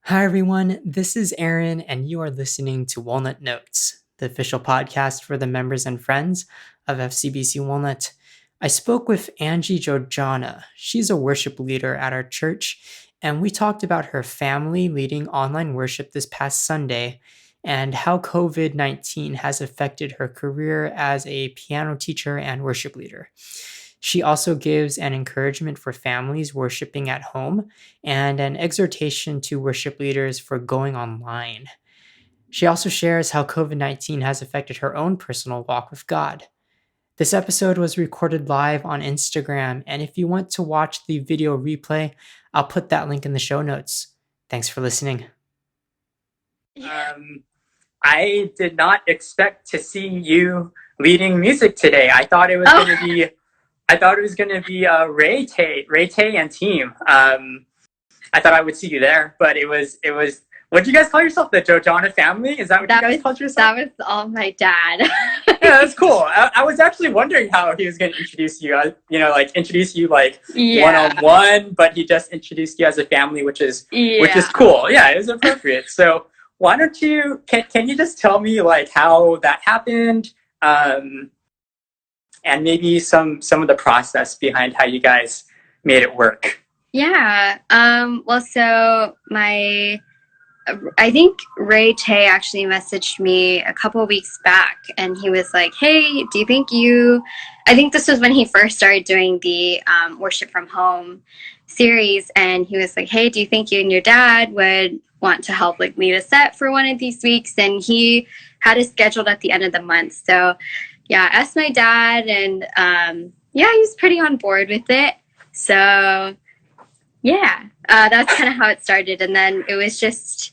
Hi, everyone. This is Aaron, and you are listening to Walnut Notes, the official podcast for the members and friends of FCBC Walnut. I spoke with Angie Jodjana. She's a worship leader at our church, and we talked about her family leading online worship this past Sunday and how COVID 19 has affected her career as a piano teacher and worship leader. She also gives an encouragement for families worshiping at home and an exhortation to worship leaders for going online. She also shares how COVID 19 has affected her own personal walk with God. This episode was recorded live on Instagram, and if you want to watch the video replay, I'll put that link in the show notes. Thanks for listening. I did not expect to see you leading music today. I thought it was going to be Ray Tay and team. I thought I would see you there, but it was. What do you guys call yourself? The Jodjana family? Is that what you guys called yourself? That was all my dad. Yeah, that's cool. I was actually wondering how he was going to introduce you. One-on-one, but he just introduced you as a family, which is cool. Yeah, it was appropriate. So why don't you? Can you just tell me like how that happened? And maybe some of the process behind how you guys made it work. Yeah. So I think Ray Tay actually messaged me a couple of weeks back, and he was like, hey, I think this was when he first started doing the Worship from Home series, and he was like, hey, do you think you and your dad would want to help like lead a set for one of these weeks? And he had it scheduled at the end of the month. So yeah, I asked my dad, and he was pretty on board with it. So yeah, that's kind of how it started. And then it was just,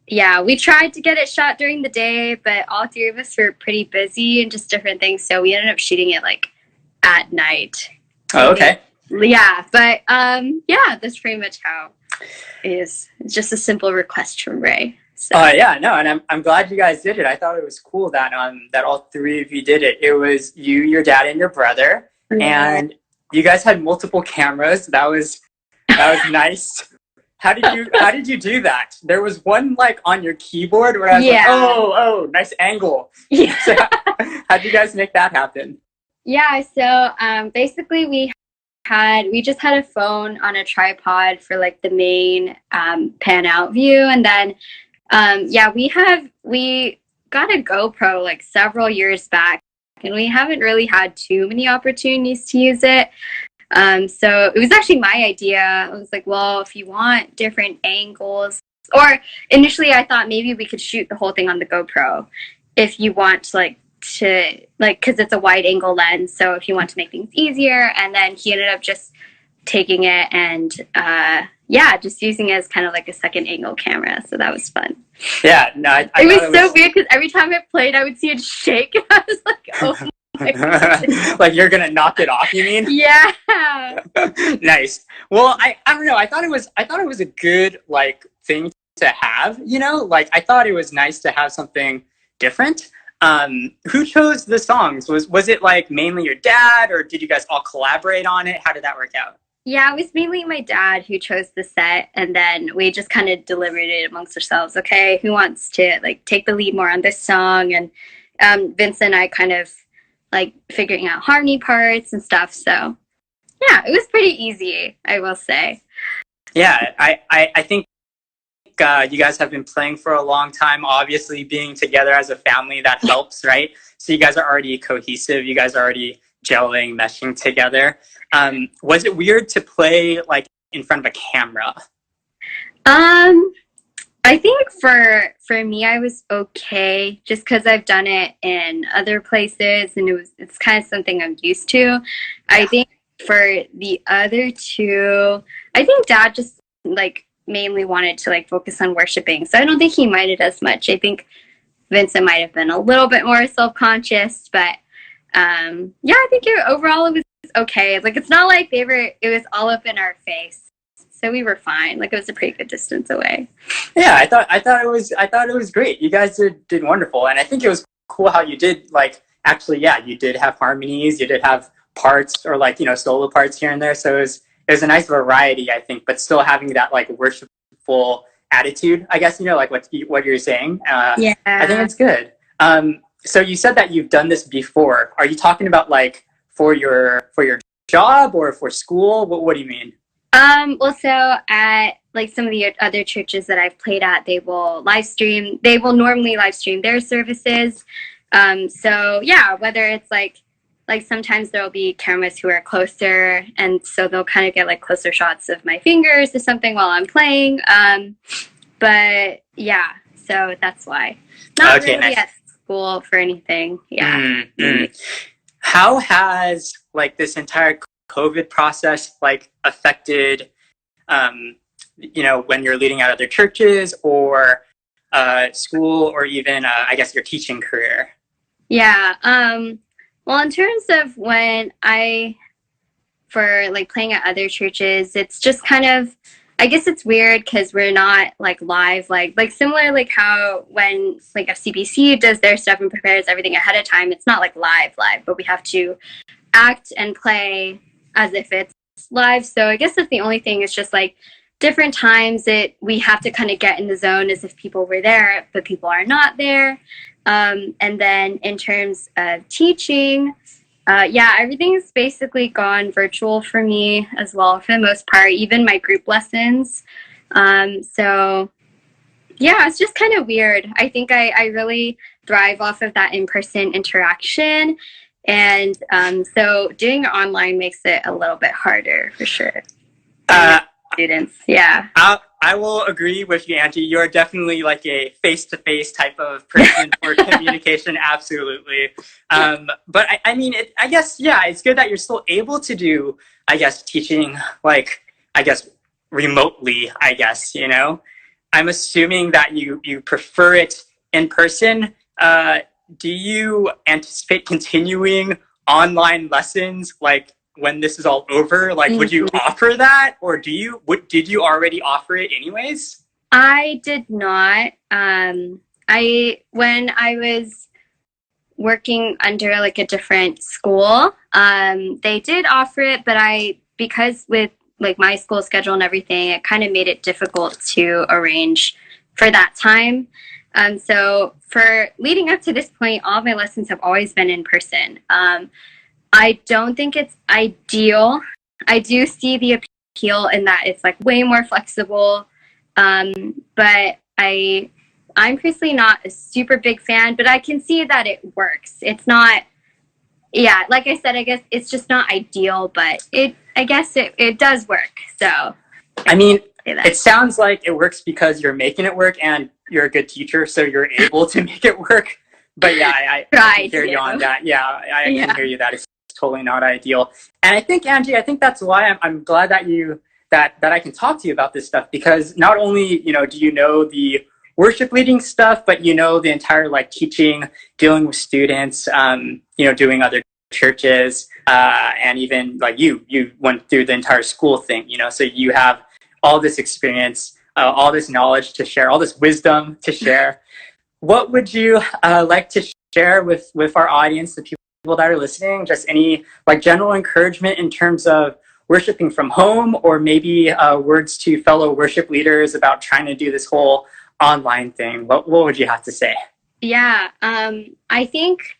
we tried to get it shot during the day, but all three of us were pretty busy and just different things. So we ended up shooting it like at night. Oh, okay. Yeah, but that's pretty much how it is. It's just a simple request from Ray. So. And I'm glad you guys did it. I thought it was cool that that all three of you did it. It was you, your dad, and your brother, and you guys had multiple cameras. That was nice. How did you do that? There was one like on your keyboard where I was like, oh, nice angle. Yeah. So, how did you guys make that happen? Yeah. So basically we just had a phone on a tripod for like the main pan out view, and then. We got a GoPro like several years back, and we haven't really had too many opportunities to use it. So it was actually my idea. I was like, well, if you want different angles, or initially I thought maybe we could shoot the whole thing on the GoPro if you want because it's a wide angle lens. So if you want to make things easier, and then he ended up just taking it and just using it as kind of like a second angle camera. So that was fun. Yeah, no, it was so weird because every time I played, I would see it shake. I was like, oh my God. Like you're gonna knock it off, you mean? Yeah. Nice. Well, I don't know. I thought it was a good like thing to have. Like I thought it was nice to have something different. Who chose the songs? Was it like mainly your dad, or did you guys all collaborate on it? How did that work out? Yeah, it was mainly my dad who chose the set, and then we just kind of deliberated amongst ourselves. Okay, who wants to like take the lead more on this song? And Vince and I kind of like figuring out harmony parts and stuff. So yeah, it was pretty easy, I will say. Yeah, I think you guys have been playing for a long time. Obviously, being together as a family, that helps, right? So you guys are already cohesive. You guys are already gelling, meshing together. Was it weird to play like in front of a camera? I think for me, I was okay just because I've done it in other places, and it's kind of something I'm used to. I think for the other two, I think Dad just like mainly wanted to like focus on worshiping, so I don't think he minded as much. I think Vincent might have been a little bit more self-conscious, but I think overall it was okay. Like it's not like it was all up in our face, so we were fine. Like it was a pretty good distance away. Yeah, I thought it was great. You guys did wonderful, and I think it was cool how you did like actually. Yeah, you did have harmonies. You did have parts or like solo parts here and there. So it was a nice variety, I think, but still having that like worshipful attitude, I guess, like what you're saying. Yeah. I think it's good. So you said that you've done this before. Are you talking about like for your job or for school? What do you mean? Well, so at like some of the other churches that I've played at, they will normally live stream their services. So yeah, whether it's like sometimes there'll be cameras who are closer, and so they'll kind of get like closer shots of my fingers or something while I'm playing. But yeah, so that's why. Not Okay, really nice. at school for anything. Yeah. How has like this entire COVID process like affected, when you're leading out other churches or school, or even I guess your teaching career? Yeah. Well, in terms of for like playing at other churches, it's just kind of, I guess it's weird because we're not like live, like similar, like how when like FCBC does their stuff and prepares everything ahead of time, it's not like live, but we have to act and play as if it's live. So I guess that's the only thing. It's just like different times we have to kind of get in the zone as if people were there, but people are not there. And then in terms of teaching, everything's basically gone virtual for me as well for the most part, even my group lessons. So yeah, it's just kind of weird. I think I really thrive off of that in-person interaction. And so doing it online makes it a little bit harder for sure. Students, yeah. I will agree with you, Angie. You're definitely like a face-to-face type of person for communication, absolutely. But I mean, I guess, yeah, it's good that you're still able to do, I guess, teaching, like, I guess, remotely, I guess, I'm assuming that you prefer it in person. Do you anticipate continuing online lessons, like, when this is all over? Like, would you offer that, or did you already offer it anyways? I did not. When I was working under like a different school, they did offer it, but because with like my school schedule and everything, it kind of made it difficult to arrange for that time. So for leading up to this point, all of my lessons have always been in person. I don't think it's ideal. I do see the appeal in that it's like way more flexible. But I'm personally not a super big fan, but I can see that it works. It's not, yeah, like I said, I guess it's just not ideal, but I guess it does work. So I mean, it sounds like it works because you're making it work and you're a good teacher, so you're able to make it work. But yeah, I can hear you on that. Yeah, I can hear you that it's totally not ideal. And I think, Angie, that's why I'm glad that that I can talk to you about this stuff, because not only, do you know the worship leading stuff, but the entire like teaching, dealing with students, doing other churches, and even like you went through the entire school thing, so you have all this experience, all this knowledge to share, all this wisdom to share. What would you like to share with our audience, the people that are listening? Just any like general encouragement in terms of worshiping from home, or maybe words to fellow worship leaders about trying to do this whole online thing? What would you have to say? Yeah, I think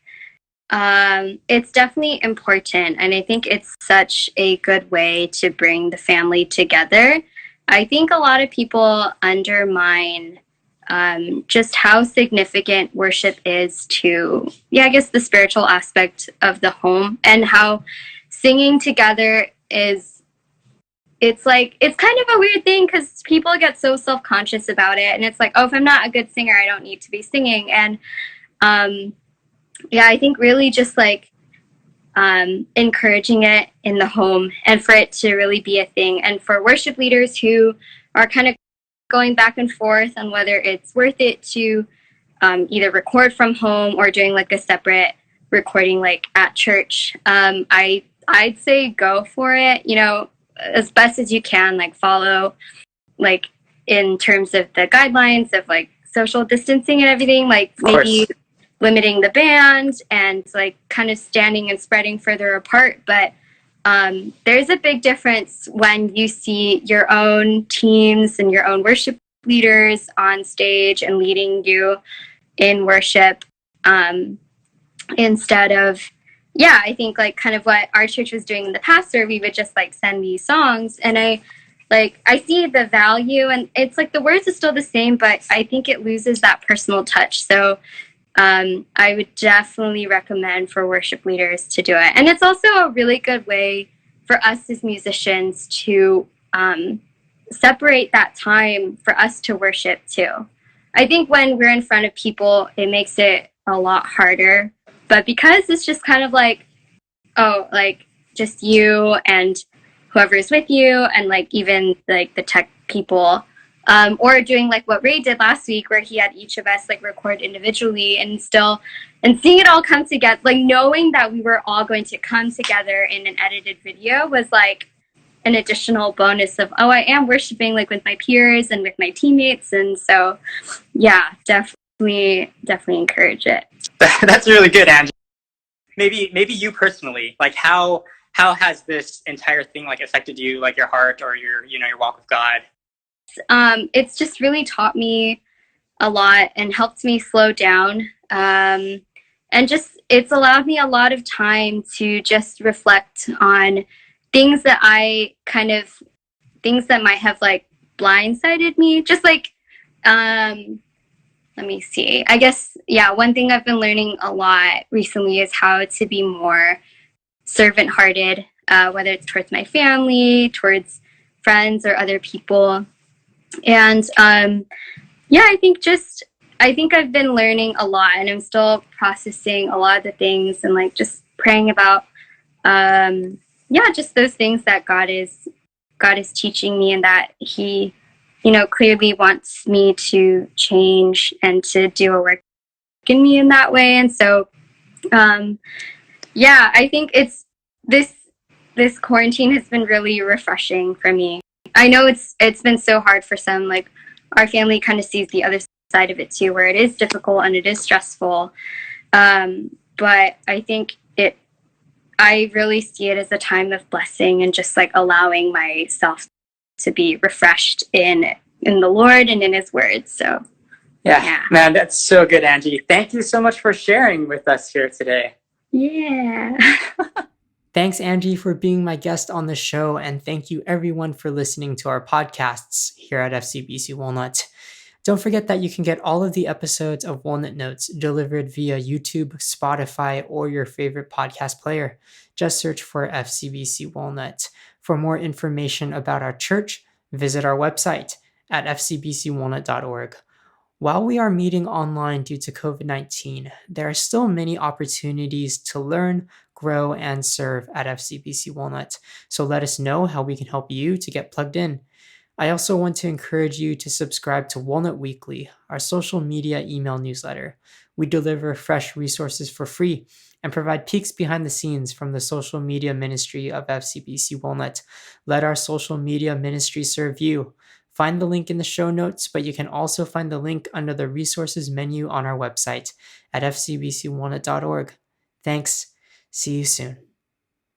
it's definitely important, and I think it's such a good way to bring the family together. I think a lot of people undermine just how significant worship is to, I guess, the spiritual aspect of the home, and how singing together it's kind of a weird thing because people get so self-conscious about it, and it's like, oh, if I'm not a good singer, I don't need to be singing. And I think really just like encouraging it in the home, and for it to really be a thing, and for worship leaders who are kind of going back and forth on whether it's worth it to either record from home or doing like a separate recording like at church. I'd say go for it, as best as you can, like follow like in terms of the guidelines of like social distancing and everything, like maybe limiting the band and like kind of standing and spreading further apart. But there's a big difference when you see your own teams and your own worship leaders on stage and leading you in worship, instead of, I think like kind of what our church was doing in the past, where we would just like send these songs. And I see the value, and it's like the words are still the same, but I think it loses that personal touch. So I would definitely recommend for worship leaders to do it. And it's also a really good way for us as musicians to separate that time for us to worship too. I think when we're in front of people, it makes it a lot harder. But because it's just kind of like, like just you and whoever is with you, and like even like the tech people, or doing like what Ray did last week, where he had each of us like record individually, and seeing it all come together, like knowing that we were all going to come together in an edited video was like an additional bonus of, I am worshiping like with my peers and with my teammates. And so, yeah, definitely encourage it. That's really good, Angie. Maybe you personally, like how has this entire thing like affected you, like your heart or your walk with God? It's just really taught me a lot and helped me slow down. And just, it's allowed me a lot of time to just reflect on things that might have like blindsided me. Just like, let me see. I guess, one thing I've been learning a lot recently is how to be more servant-hearted, whether it's towards my family, towards friends, or other people. And I think I've been learning a lot, and I'm still processing a lot of the things, and like just praying about just those things that God is teaching me, and that He clearly wants me to change and to do a work in me in that way. And so I think it's this quarantine has been really refreshing for me. I know it's been so hard for some. Like our family kind of sees the other side of it too, where it is difficult and it is stressful. But I think I really see it as a time of blessing, and just like allowing myself to be refreshed in the Lord and in His Word. So yeah, man, that's so good, Angie. Thank you so much for sharing with us here today. Yeah. Thanks, Angie, for being my guest on the show, and thank you everyone for listening to our podcasts here at FCBC Walnut. Don't forget that you can get all of the episodes of Walnut Notes delivered via YouTube, Spotify, or your favorite podcast player. Just search for FCBC Walnut. For more information about our church, visit our website at fcbcwalnut.org. While we are meeting online due to COVID-19, there are still many opportunities to learn, grow, and serve at FCBC Walnut. So let us know how we can help you to get plugged in. I also want to encourage you to subscribe to Walnut Weekly, our social media email newsletter. We deliver fresh resources for free and provide peeks behind the scenes from the social media ministry of FCBC Walnut. Let our social media ministry serve you. Find the link in the show notes, but you can also find the link under the resources menu on our website at fcbcwalnut.org. Thanks. See you soon.